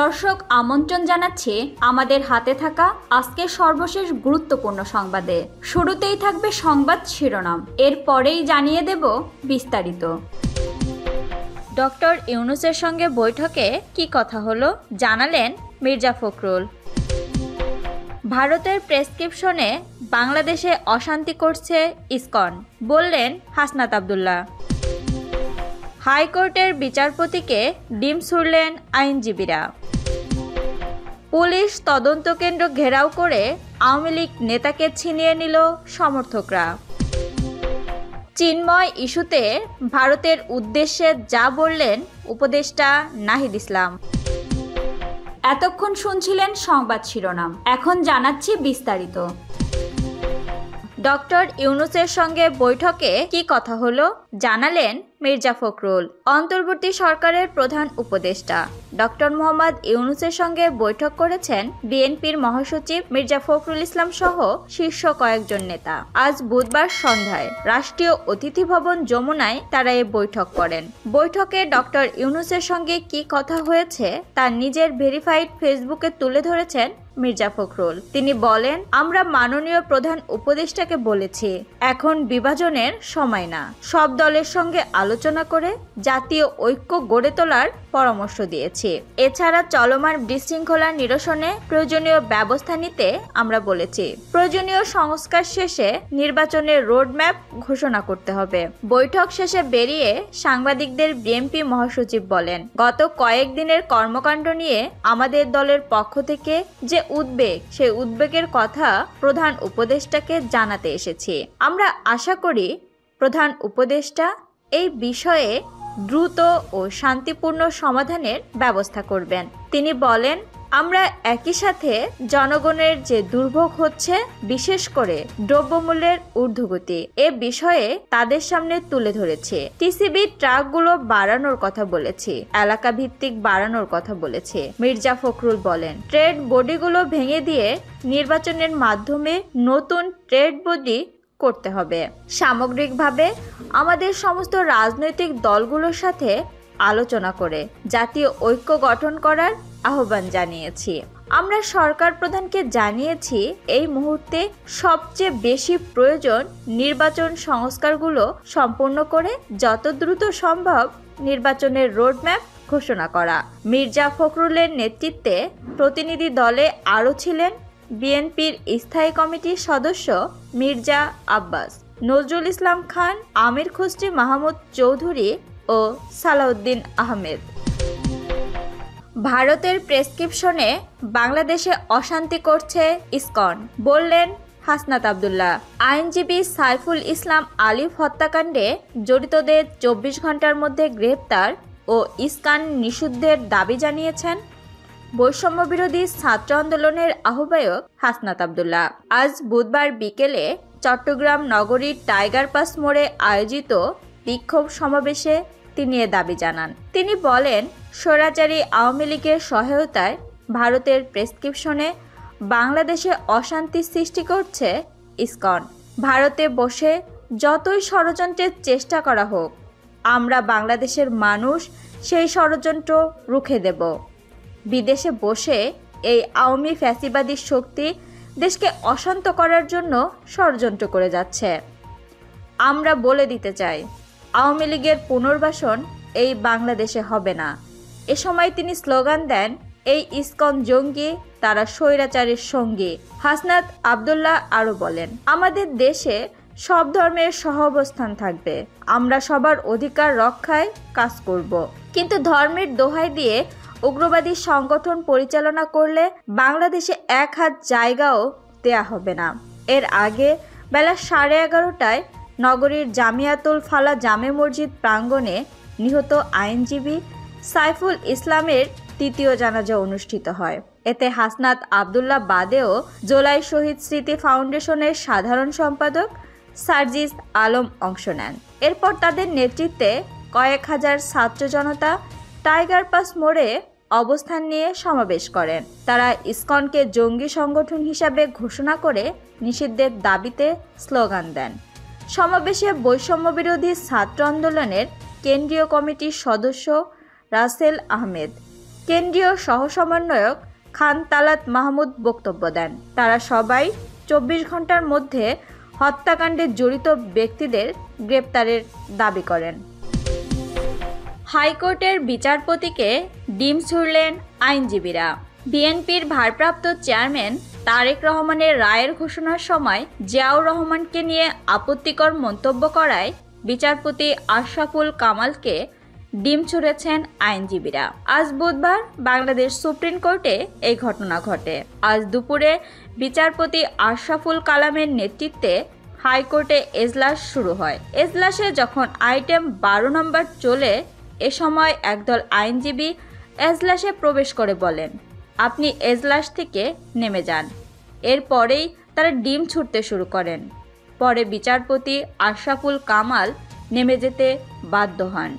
দর্শক আমন্ত্রণ জানাচ্ছি আমাদের হাতে থাকা আজকের সর্বশেষ গুরুত্বপূর্ণ সংবাদে। শুরুতেই থাকবে সংবাদ শিরোনাম, এরপরেই জানিয়ে দেব বিস্তারিত। ডক্টর ইউনূসের সঙ্গে বৈঠকে কি কথা হলো জানালেন মির্জা ফখরুল। ভারতের প্রেসক্রিপশনে বাংলাদেশে অশান্তি করছে ইসকন, বললেন হাসনাত আব্দুল্লাহ। হাইকোর্টের বিচারপতিকে ডিম ছুড়লেন আইনজীবীরা। পুলিশ তদন্ত কেন্দ্র ঘেরাও করে আওয়ামী লীগ নেতাকে ছিনিয়ে নিল সমর্থকরা। চিন্ময় ইস্যুতে ভারতের উদ্দেশ্যে যা বললেন উপদেষ্টা নাহিদ ইসলাম। এতক্ষণ শুনছিলেন সংবাদ শিরোনাম, এখন জানাচ্ছি বিস্তারিত। ডক্টর ইউনূসের সঙ্গে বৈঠকে কি কথা হলো জানালেন মির্জা ফখরুল। অন্তর্বর্তী সরকারের প্রধান উপদেষ্টা ডক্টর মোহাম্মদ ইউনূসের সঙ্গে বৈঠক করেছেন বিএনপির মহাসচিব মির্জা ফখরুল ইসলাম সহ শীর্ষ কয়েকজন নেতা। আজ বুধবার সন্ধ্যায় রাষ্ট্রীয় অতিথি ভবন যমুনায় তারা এই বৈঠক করেন। বৈঠকে ডক্টর ইউনূসের সঙ্গে কি কথা হয়েছে তা নিজের ভেরিফাইড ফেসবুকে তুলে ধরেছেন মির্জা ফখরুল। তিনি বলেন, আমরা মাননীয় প্রধান উপদেষ্টাকে বলেছি, এখন বিভাজনের সময় না। সব দলের সঙ্গে আলোচনা করে জাতীয় ঐক্য গড়ে তোলার পরামর্শ দিয়েছি। এছাড়া চলমান বিশৃঙ্খলা নিরসনে প্রয়োজনীয় ব্যবস্থা নিতে আমরা বলেছি। প্রয়োজনীয় সংস্কার শেষে নির্বাচনের রোডম্যাপ ঘোষণা করতে হবে। বৈঠক শেষে বেরিয়ে সাংবাদিকদের বিএনপি মহাসচিব বলেন, গত কয়েকদিনের কর্মকাণ্ড নিয়ে আমাদের দলের পক্ষ থেকে যে উদ্বেগ, সেই উদ্বেগের কথা প্রধান উপদেষ্টাকে জানাতে এসেছি। আমরা আশা করি প্রধান উপদেষ্টা এই বিষয়ে দ্রুত ও শান্তিপূর্ণ সমাধানের ব্যবস্থা করবেন। তিনি বলেন, আমরা একই সাথে জনগণের যে দুর্ভোগ হচ্ছে, বিশেষ করে দ্রব্যমূল্যের ঊর্ধ্বগতি, এ বিষয়ে তাদের সামনে তুলে ধরেছে। টিসিবি ট্রাকগুলো বাড়ানোর কথা বলেছি, এলাকা ভিত্তিক বাড়ানোর কথা বলেছে। মির্জা ফখরুল বলেন, ট্রেড বডিগুলো ভেঙে দিয়ে নির্বাচনের মাধ্যমে নতুন ট্রেড বডি করতে হবে। সামগ্রিকভাবে আমাদের সমস্ত রাজনৈতিক দলগুলোর সাথে আলোচনা করে জাতীয় ঐক্য গঠন করার আহ্বান জানিয়েছি। আমরা সরকার প্রধানকে জানিয়েছি, এই মুহূর্তে সবচেয়ে বেশি প্রয়োজন নির্বাচন সংস্কারগুলো সম্পূর্ণ করে যত দ্রুত সম্ভব নির্বাচনের রোডম্যাপ ঘোষণা করা। মির্জা ফখরুলের নেতৃত্বে প্রতিনিধি দলে আরও ছিলেন বিএনপির স্থায়ী কমিটির সদস্য মির্জা আব্বাস, নজরুল ইসলাম খান, আমির খুসরি মাহমুদ চৌধুরী ও সালাউদ্দিন আহমেদ। ভারতের প্রেসক্রিপশনে বাংলাদেশে অশান্তি করছে ইসকন, বললেন হাসনাত আব্দুল্লাহ। আইনজীবী সাইফুল ইসলাম আলিফ হত্যাকাণ্ডে জড়িতদের 24 ঘন্টার মধ্যে গ্রেপ্তার ও ইসকন নিষিদ্ধের দাবি জানিয়েছেন বৈষম্য বিরোধী ছাত্র আন্দোলনের আহ্বায়ক হাসনাত আব্দুল্লাহ। আজ বুধবার বিকেলে চট্টগ্রাম নগরীর টাইগার পাস মোড়ে আয়োজিত বিক্ষোভ সমাবেশে তিনি এ দাবি জানান। তিনি বলেন, স্বৈরাচারী আওয়ামী লীগের সহায়তায় ভারতের প্রেসক্রিপশনে বাংলাদেশে অশান্তি সৃষ্টি করছে ইসকন। ভারতে বসে যতই ষড়যন্ত্রের চেষ্টা করা হোক, আমরা বাংলাদেশের মানুষ সেই ষড়যন্ত্র রুখে দেব। বিদেশে বসে এই আওয়ামী ফ্যাসিবাদী শক্তি দেশকে অশান্ত করার জন্য ষড়যন্ত্র করে যাচ্ছে। আমরা বলে দিতে চাই, আওয়ামী লীগের পুনর্বাসন এই বাংলাদেশে হবে না। এ সময় তিনি স্লোগান দেন, এই ইসকন জঙ্গি, তারা স্বৈরাচারের সঙ্গী। হাসনাত আব্দুল্লাহ আরও বলেন, আমাদের দেশে সব ধর্মের সহাবস্থান থাকবে। আমরা সবার অধিকার রক্ষায় কাজ করব, কিন্তু ধর্মের দোহাই দিয়ে উগ্রবাদী সংগঠন পরিচালনা করলে বাংলাদেশে এক হাত জায়গাও দেয়া হবে না। এর আগে বেলা 11:30টায় নগরীর জামিয়াতুল ফালা জামে মসজিদ প্রাঙ্গণে নিহত আইনজীবী সাইফুল ইসলামের তৃতীয় জানাজা অনুষ্ঠিত হয়। এতে হাসনাত আব্দুল্লাহ বাদেও জোলাই শহীদ স্মৃতি ফাউন্ডেশনের সাধারণ সম্পাদক সার্জিস আলম অংশ নেন। এরপর তাদের নেতৃত্বে কয়েক হাজার ছাত্র জনতা টাইগার পাস মোড়ে অবস্থান নিয়ে সমাবেশ করেন। তারা ইসকনকে জঙ্গি সংগঠন হিসাবে ঘোষণা করে নিষিদ্ধের দাবিতে স্লোগান দেন। সমাবেশে বৈষম্য বিরোধী ছাত্র আন্দোলনের কেন্দ্রীয় কমিটির সদস্য রাসেল আহমেদ, কেন্দ্রীয় সহসমন্বয়ক খান তালাত মাহমুদ বক্তব্য দেন। তারা সবাই 24 ঘন্টার মধ্যে হত্যাকাণ্ডে জড়িত ব্যক্তিদের গ্রেপ্তারের দাবি করেন। হাইকোর্টের বিচারপতিকে ডিম ছুড়লেন আইনজীবীরা। বিএনপির ভারপ্রাপ্ত চেয়ারম্যান তারেক রহমানের রায়ের ঘোষণার সময় জিয়াউর রহমানকে নিয়ে আপত্তিকর মন্তব্য করায় বিচারপতি আশরাফুল কামালকে ডিম ছুঁড়েছেন আইনজীবীরা। আজ বুধবার বাংলাদেশ সুপ্রিম কোর্টে এই ঘটনা ঘটে। আজ দুপুরে বিচারপতি আশরাফুল কালামের নেতৃত্বে হাইকোর্টে এজলাস শুরু হয়। এজলাসে যখন আইটেম 12 নম্বর চলে, এ সময় একদল আইনজীবী এজলাসে প্রবেশ করে বলেন, আপনি এজলাস থেকে নেমে যান। এরপরেই তারা ডিম ছুঁড়তে শুরু করেন। পরে বিচারপতি আশরাফুল কামাল নেমে যেতে বাধ্য হন।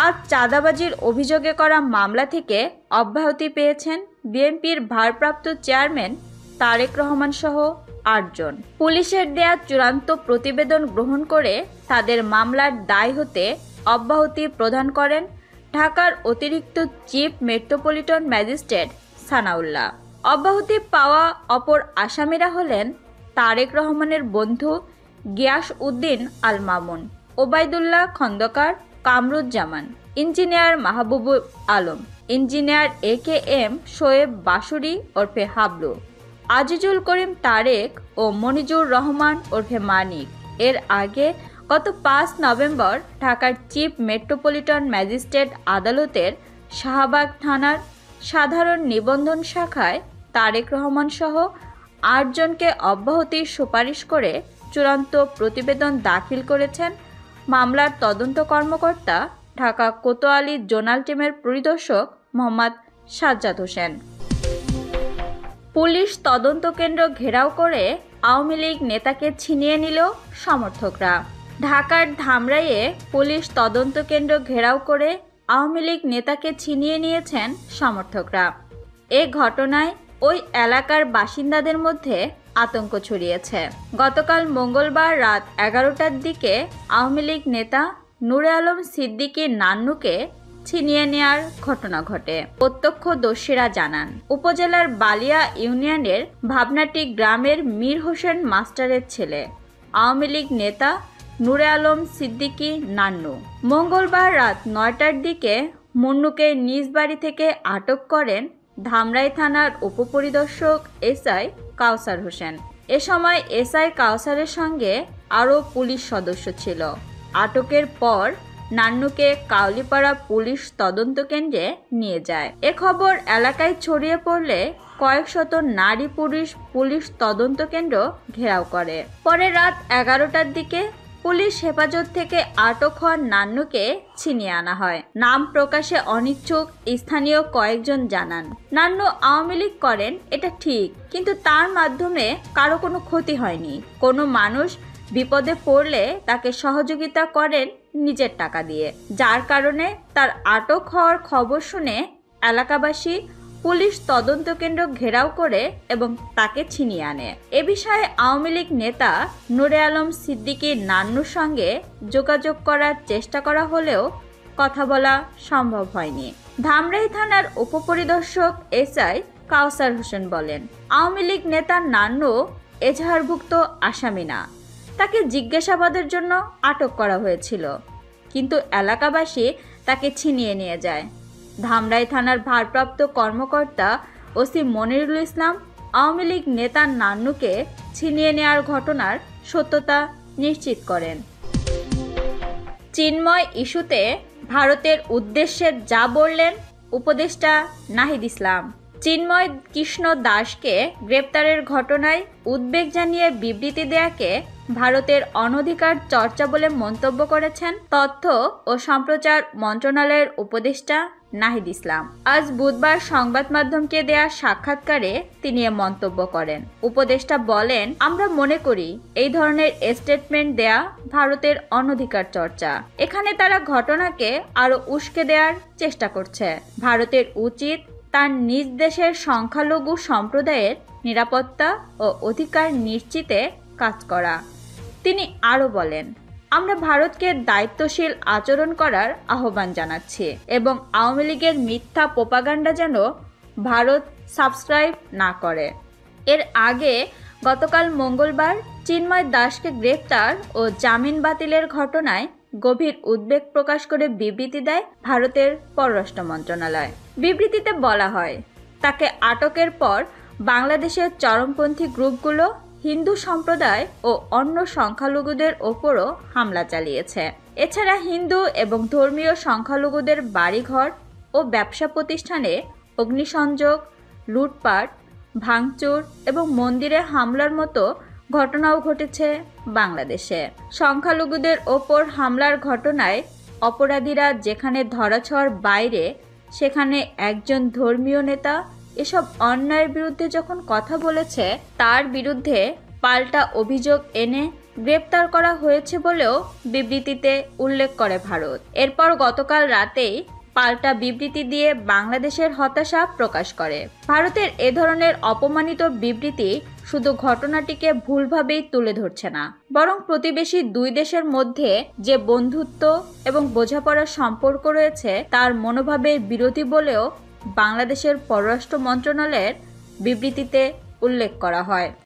আজ চাঁদাবাজির অভিযোগে করা মামলা থেকে অব্যাহতি পেয়েছেন বিএনপির ভারপ্রাপ্ত চেয়ারম্যান তারেক রহমান সহ 8 জন। পুলিশের দেয়া চূড়ান্ত প্রতিবেদন গ্রহণ করে তাদের মামলার দায় হতে অব্যাহতি প্রদান করেন ঢাকার অতিরিক্ত চিফ মেট্রোপলিটন ম্যাজিস্ট্রেট সানাউল্লাহ। অব্যাহতি পাওয়া অপর আসামিরা হলেন তারেক রহমানের বন্ধু Giyas Uddin Al Mamun, Obaidullah Khandakar, Kamruzzaman, engineer Mahbubul Alam, engineer AKM Shoeb Basuri ওরফে হাবলু, আজিজুল করিম তারেক ও মনিজুর রহমান ওরফে মানিক। এর আগে গত 5 নভেম্বর ঢাকার চিফ মেট্রোপলিটন ম্যাজিস্ট্রেট আদালতের শাহবাগ থানার সাধারণ নিবন্ধন শাখায় তারেক রহমান সহ 8 জনকে অব্যাহতির সুপারিশ করে চূড়ান্ত প্রতিবেদন দাখিল করেছেন মামলার তদন্ত কর্মকর্তা ঢাকা কোতোয়ালি জোনাল টিমের পরিদর্শক মোহাম্মদ সাজ্জাদ হোসেন। পুলিশ তদন্ত কেন্দ্র ঘেরাও করে আওয়ামী লীগ নেতাকে ছিনিয়ে নিল সমর্থকরা। ঢাকার ধামরাইয়ে পুলিশ তদন্ত কেন্দ্র ঘেরাও করে আওয়ামী লীগ নেতাকে ছিনিয়ে নিয়েছেন সমর্থকরা। এ ঘটনায় ওই এলাকার বাসিন্দাদের মধ্যে আতঙ্ক ছড়িয়েছে। গতকাল মঙ্গলবার রাত 11টার দিকে আওয়ামী লীগ নেতা নূরে আলম সিদ্দিকী নান্নুকে ছিনিয়ে নেয়ার ঘটনা ঘটে। প্রত্যক্ষদর্শীরা জানান, উপজেলার বালিয়া ইউনিয়নের ভাবনাটি গ্রামের মীর হোসেন মাস্টারের ছেলে আওয়ামী লীগ নেতা নূরে আলম সিদ্দিকী নান্নু মঙ্গলবার রাত 9টার দিকে মুন্নুকে নিজ বাড়ি থেকে আটক করেন ধামরাই থানার উপপরিদর্শক SI কাউসার হোসেন। এ সময় SI কাউসারের সঙ্গে আরও পুলিশ সদস্য ছিল। আটকের পর নান্নুকে কাউলিপাড়া পুলিশ তদন্ত কেন্দ্রে নিয়ে যায়। এ খবর এলাকায় ছড়িয়ে পড়লে কয়েক শত নারী পুরুষ পুলিশ তদন্ত কেন্দ্র ঘেরাও করে। পরে রাত 11টার দিকে পুলিশ হেফাজত থেকে আটক হওয়া নান্নুকে ছিনিয়ে আনা হয়। নাম প্রকাশে অনিচ্ছুক স্থানীয় কয়েকজন জানান, নান্নু আওয়ামী লীগ করেন এটা ঠিক, কিন্তু তার মাধ্যমে কারো কোনো ক্ষতি হয়নি। কোনো মানুষ বিপদে পড়লে তাকে সহযোগিতা করেন নিজের টাকা দিয়ে, যার কারণে তার আটক হওয়ার খবর শুনে এলাকাবাসী পুলিশ তদন্ত কেন্দ্র ঘেরাও করে এবং তাকে ছিনিয়ে আনে। এ বিষয়ে আওয়ামী লীগ নেতা নূরে আলম সিদ্দিকী নান্নুর সঙ্গে যোগাযোগ করার চেষ্টা করা হলেও কথা বলা সম্ভব হয়নি। ধামরাই থানার উপপরিদর্শক SI কাউসার হোসেন বলেন, আওয়ামী লীগ নেতা নান্নু এজাহারভুক্ত আসামি না, তাকে জিজ্ঞাসাবাদের জন্য আটক করা হয়েছিল, কিন্তু এলাকাবাসী তাকে ছিনিয়ে নিয়ে যায়। ধামরাই থানার ভারপ্রাপ্ত কর্মকর্তা OC মনিরুল ইসলাম আওয়ামী লীগ নেতা নান্নুকে ছিনিয়ে নেওয়ার ঘটনার সত্যতা নিশ্চিত করেন। চিন্ময় ইস্যুতে ভারতের উদ্দেশ্যে যা বললেন উপদেষ্টা নাহিদ ইসলাম। চিন্ময় কৃষ্ণ দাসকে গ্রেপ্তারের ঘটনায় উদ্বেগ জানিয়ে বিবৃতি দেয়াকে ভারতের অনধিকার চর্চা বলে মন্তব্য করেছেন তথ্য ও সম্প্রচার মন্ত্রণালয়ের উপদেষ্টা নাহিদ ইসলাম। আজ বুধবার সংবাদ মাধ্যমকে দেয়া সাক্ষাৎকারে তিনি এ মন্তব্য করেন। উপদেষ্টা বলেন, আমরা মনে করি এই ধরনের স্টেটমেন্ট দেয়া ভারতের অনধিকার চর্চা। এখানে তারা ঘটনাকে আরো উস্কে দেওয়ার চেষ্টা করছে। ভারতের উচিত তার নিজ দেশের সংখ্যালঘু সম্প্রদায়ের নিরাপত্তা ও অধিকার নিশ্চিতে কাজ করা। তিনি আরও বলেন, আমরা ভারতকে দায়িত্বশীল আচরণ করার আহ্বান জানাচ্ছি এবং আওয়ামী লীগের মিথ্যা প্রোপাগান্ডা যেন ভারত সাবস্ক্রাইব না করে। এর আগে গতকাল মঙ্গলবার চিন্ময় দাসকে গ্রেফতার ও জামিন বাতিলের ঘটনায় গভীর উদ্বেগ প্রকাশ করে বিবৃতি দেয় ভারতের পররাষ্ট্র মন্ত্রণালয়। বিবৃতিতে বলা হয়, তাকে আটকের পর বাংলাদেশের চরমপন্থী গ্রুপগুলো হিন্দু সম্প্রদায় ও অন্য সংখ্যালঘুদের ওপরও হামলা চালিয়েছে। এছাড়া হিন্দু এবং ধর্মীয় সংখ্যালঘুদের বাড়িঘর ও ব্যবসা প্রতিষ্ঠানে অগ্নিসংযোগ, লুটপাট, ভাঙচুর এবং মন্দিরে হামলার মতো ঘটনাও ঘটেছে বাংলাদেশে। সংখ্যালঘুদের ওপর হামলার ঘটনায় অপরাধীরা যেখানে ধরাছোঁয়ার বাইরে, সেখানে একজন ধর্মীয় নেতা এসব অন্যায়ের বিরুদ্ধে যখন কথা বলেছে, তার বিরুদ্ধে পাল্টা অভিযোগ এনে গ্রেপ্তার করা হয়েছে বলেও বিবৃতিতে উল্লেখ করে ভারত। এরপর গতকাল রাতেই পাল্টা বিবৃতি দিয়ে বাংলাদেশের হতাশা প্রকাশ করে। ভারতের এ ধরনের অপমানিত বিবৃতি শুধু ঘটনাটিকে ভুলভাবেই তুলে ধরছে না, বরং প্রতিবেশী দুই দেশের মধ্যে যে বন্ধুত্ব এবং বোঝাপড়ার সম্পর্ক রয়েছে তার মনোভাবের বিরোধী বলেও বাংলাদেশের পররাষ্ট্র মন্ত্রণালয়ের বিবৃতিতে উল্লেখ করা হয়।